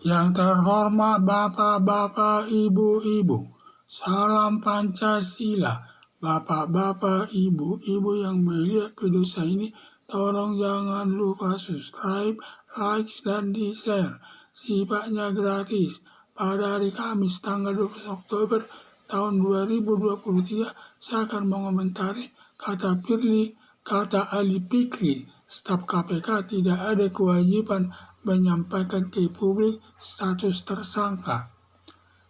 Yang terhormat Bapak-Bapak, Ibu-Ibu, salam Pancasila. Bapak-Bapak, Ibu-Ibu yang melihat video saya ini, tolong jangan lupa subscribe, like, dan di-share. Sifatnya gratis. Pada hari Kamis tanggal 12 Oktober tahun 2023, saya akan mengomentari kata Ali Fikri, staf KPK tidak ada kewajiban menyampaikan ke publik status tersangka.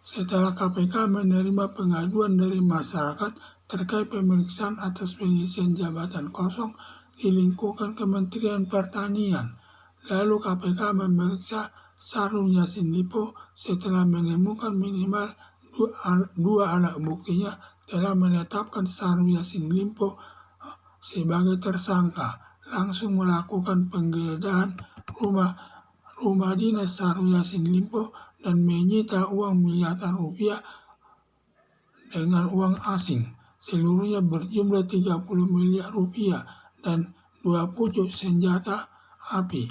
Setelah KPK menerima pengaduan dari masyarakat terkait pemeriksaan atas pengisian jabatan kosong di lingkungan Kementerian Pertanian, lalu KPK memeriksa Syahrul Yassin Limpo setelah menemukan minimal dua alat buktinya telah menetapkan Syahrul Yassin Limpo sebagai tersangka, langsung melakukan penggeledahan rumah dinas Syahrul Yassin Limpo dan menyita uang miliaran rupiah dengan uang asing, seluruhnya berjumlah 30 miliar rupiah dan 2 pucuk senjata api.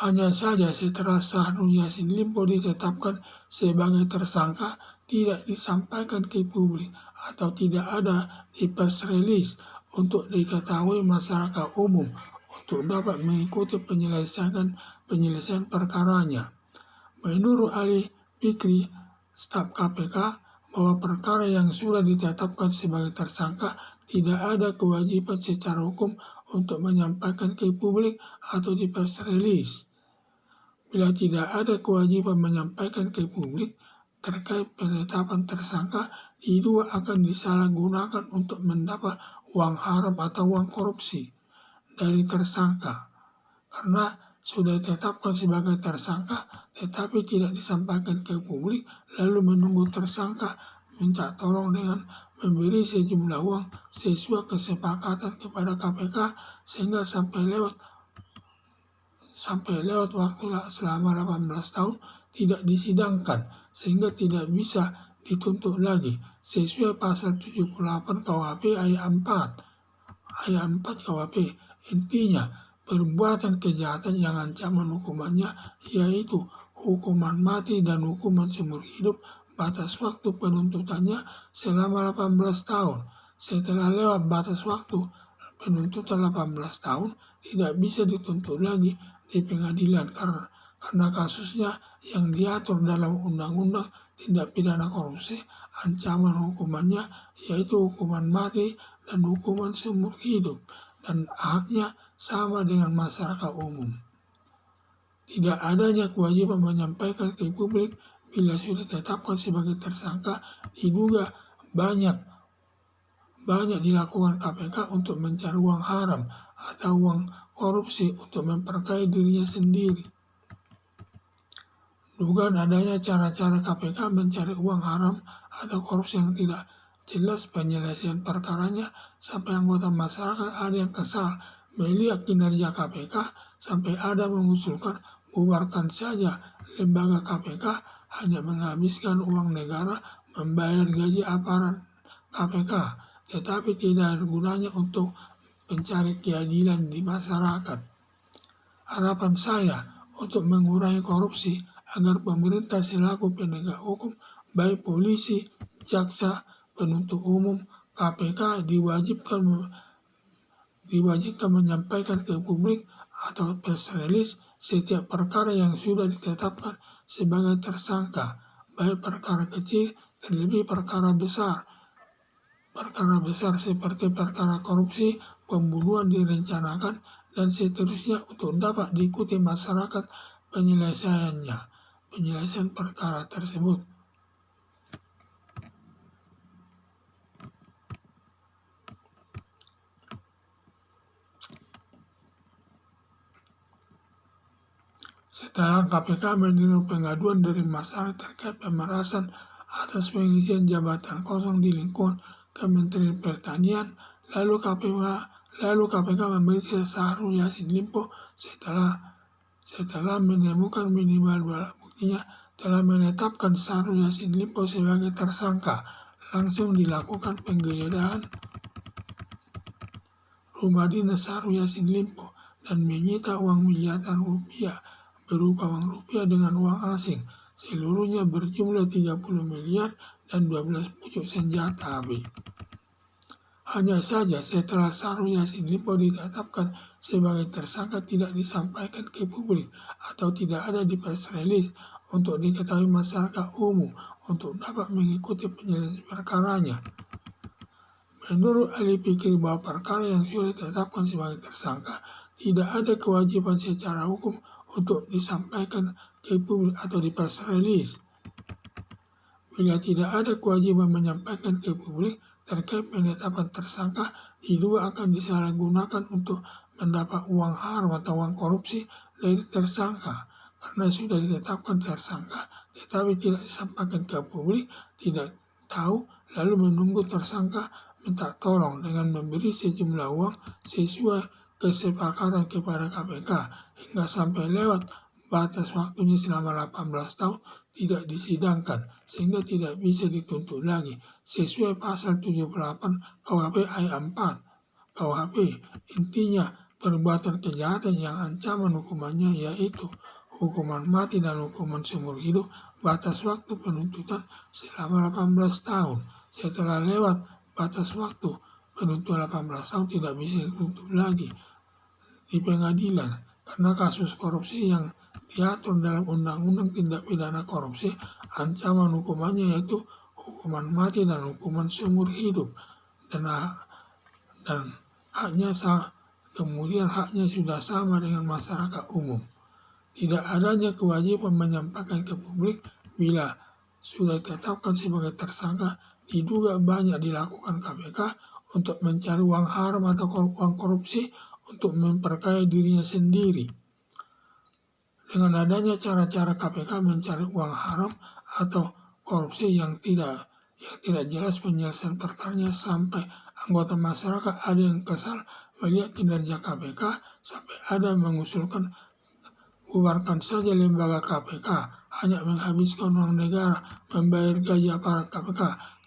Hanya saja setelah Syahrul Yassin Limpo ditetapkan sebagai tersangka, tidak disampaikan ke publik atau tidak ada di press release untuk diketahui masyarakat umum untuk dapat mengikuti penyelesaian perkaranya. Menurut Ali Fikri, staf KPK, bahwa perkara yang sudah ditetapkan sebagai tersangka tidak ada kewajiban secara hukum untuk menyampaikan ke publik atau di press release. Bila tidak ada kewajiban menyampaikan ke publik terkait penetapan tersangka, diduga akan disalahgunakan untuk mendapat uang haram atau uang korupsi dari tersangka. Karena sudah ditetapkan sebagai tersangka tetapi tidak disampaikan ke publik, lalu menunggu tersangka minta tolong dengan memberi sejumlah uang sesuai kesepakatan kepada KPK sehingga sampai lewat waktu selama 18 tahun tidak disidangkan sehingga tidak bisa dituntut lagi sesuai pasal 78 KUHP ayat 4 KUHP. Intinya, perbuatan kejahatan yang ancaman hukumannya yaitu hukuman mati dan hukuman seumur hidup, batas waktu penuntutannya selama 18 tahun. Setelah lewat batas waktu penuntutan 18 tahun, tidak bisa dituntut lagi di pengadilan karena kasusnya yang diatur dalam Undang-Undang Tindak Pidana Korupsi, ancaman hukumannya yaitu hukuman mati dan hukuman seumur hidup, dan haknya sama dengan masyarakat umum. Tidak adanya kewajiban menyampaikan ke publik bila sudah ditetapkan sebagai tersangka, diduga banyak dilakukan KPK untuk mencari uang haram atau uang korupsi untuk memperkaya dirinya sendiri. Dugaan adanya cara-cara KPK mencari uang haram atau korupsi yang tidak jelas penyelesaian perkaranya sampai anggota masyarakat ada yang kesal melihat kinerja KPK sampai ada mengusulkan bubarkan saja lembaga KPK, hanya menghabiskan uang negara membayar gaji aparat KPK, tetapi tidak ada gunanya untuk mencari keadilan di masyarakat. Harapan saya untuk mengurangi korupsi agar pemerintah selaku penegak hukum, baik polisi, jaksa, penuntut umum, KPK diwajibkan menyampaikan ke publik atau press release setiap perkara yang sudah ditetapkan sebagai tersangka, baik perkara kecil dan lebih perkara besar. Perkara besar seperti perkara korupsi, pembunuhan direncanakan, dan seterusnya untuk dapat diikuti masyarakat penyelesaian perkara tersebut. Setelah KPK menerima pengaduan dari masyarakat terkait pemerasan atas pengisian jabatan kosong di lingkungan Kementerian Pertanian, lalu KPK memeriksa Syahrul Yassin Limpo setelah menemukan minimal dua alat buktinya telah menetapkan Syahrul Yassin Limpo sebagai tersangka. Langsung dilakukan penggeledahan rumah dinas Syahrul Yassin Limpo dan menyita uang miliaran rupiah berupa uang rupiah dengan uang asing, seluruhnya berjumlah 30 miliar dan 12 pucuk senjata api. Hanya saja setelah Syahrul Yassin Limpo ditetapkan sebagai tersangka tidak disampaikan ke publik atau tidak ada di press release untuk diketahui masyarakat umum untuk dapat mengikuti penyelesaian perkaranya. Menurut ahli pikir bahwa perkara yang sudah ditetapkan sebagai tersangka tidak ada kewajiban secara hukum untuk disampaikan ke publik atau di press release. Bila tidak ada kewajiban menyampaikan ke publik terkait penetapan tersangka, diduga akan disalahgunakan untuk mendapat uang haram atau uang korupsi dari tersangka. Karena sudah ditetapkan tersangka, tetapi tidak disampaikan ke publik, tidak tahu, lalu menunggu tersangka minta tolong dengan memberi sejumlah uang sesuai kesepakatan kepada KPK hingga sampai lewat batas waktunya selama 18 tahun tidak disidangkan sehingga tidak bisa dituntut lagi sesuai pasal 78 KUHP ayat 4 KUHP. Intinya perbuatan kejahatan yang ancaman hukumannya yaitu hukuman mati dan hukuman seumur hidup, batas waktu penuntutan selama 18 tahun. Setelah lewat batas waktu penuntutan 18 tahun tidak bisa dituntut lagi di pengadilan karena kasus korupsi yang diatur dalam Undang-Undang Tindak Pidana Korupsi, ancaman hukumannya yaitu hukuman mati dan hukuman seumur hidup, dan haknya kemudian haknya sudah sama dengan masyarakat umum. Tidak adanya kewajiban menyampaikan ke publik bila sudah ditetapkan sebagai tersangka diduga banyak dilakukan KPK untuk mencari uang haram atau uang korupsi untuk memperkaya dirinya sendiri. Dengan adanya cara-cara KPK mencari uang haram atau korupsi yang tidak jelas penyelesaian perkaranya sampai anggota masyarakat ada yang kesal melihat kinerja KPK sampai ada mengusulkan bubarkan saja lembaga KPK, hanya menghabiskan uang negara, membayar gaji aparat KPK,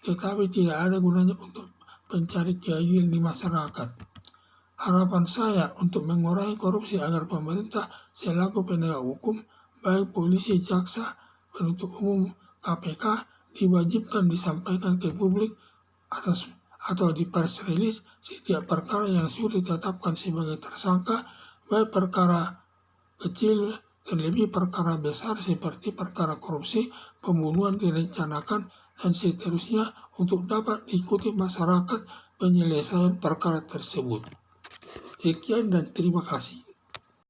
tetapi tidak ada gunanya untuk mencari keadilan di masyarakat. Harapan saya untuk mengurangi korupsi agar pemerintah selaku penegak hukum, baik polisi, jaksa, penuntut umum, KPK, diwajibkan disampaikan ke publik atau di press release setiap perkara yang sudah ditetapkan sebagai tersangka, baik perkara kecil terlebih perkara besar seperti perkara korupsi, pembunuhan direncanakan, dan seterusnya untuk dapat diikuti masyarakat penyelesaian perkara tersebut. Sekian dan terima kasih.